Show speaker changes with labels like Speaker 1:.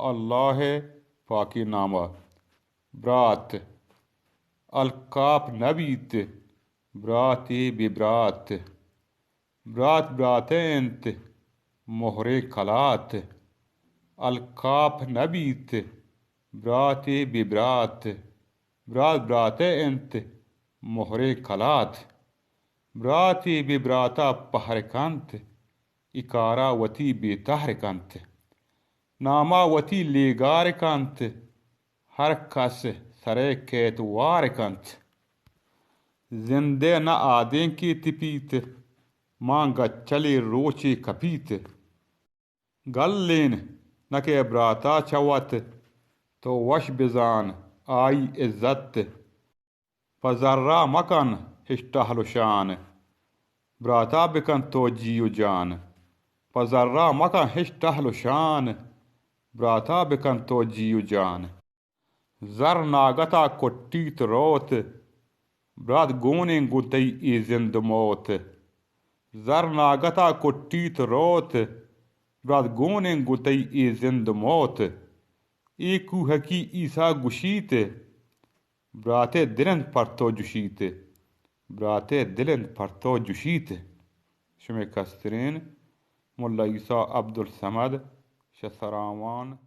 Speaker 1: अल्लाह पाकी नामा। ब्रात अलकाप नबीत ब्रात बिब्रात। ब्रात ब्रातेंत मोहरे कलात। अलकाप नबीत ब्रात बिब्रात। ब्रात ब्रातेंत मोहरे कलात। ब्रात बिब्राता पहरकंत इकारावती बेतहरकंत। नामावती लेगारकंत हर कस सरे केतवारकंत। जिंदे न आदें की तिपीत मांगा चले रोचे कपीत। गल्लेन न के ब्राता चवत तो वश बिजान आई इज्जत। फजर्रा मकन हिस्टहलुशान ब्राता बिकन तो जियो जान। फजर्रा मकन हिस्टहलुशान ब्राता बिकन तो जियो जान। जर नागता कोट्टीत रोत ब्रात गोने गुतई ए जिंद मौत। जर नागता कोट्टीत रोत ब्रात गोने गुतई ए जिंद मौत। ए कुहकी ईसा गुशीत ब्राते दिलन परतो जुशीत। ब्राते दिलन परतो जुशीत। शमे कस्तरीन मुल्ला ईसा अब्दुल समद शसरावान।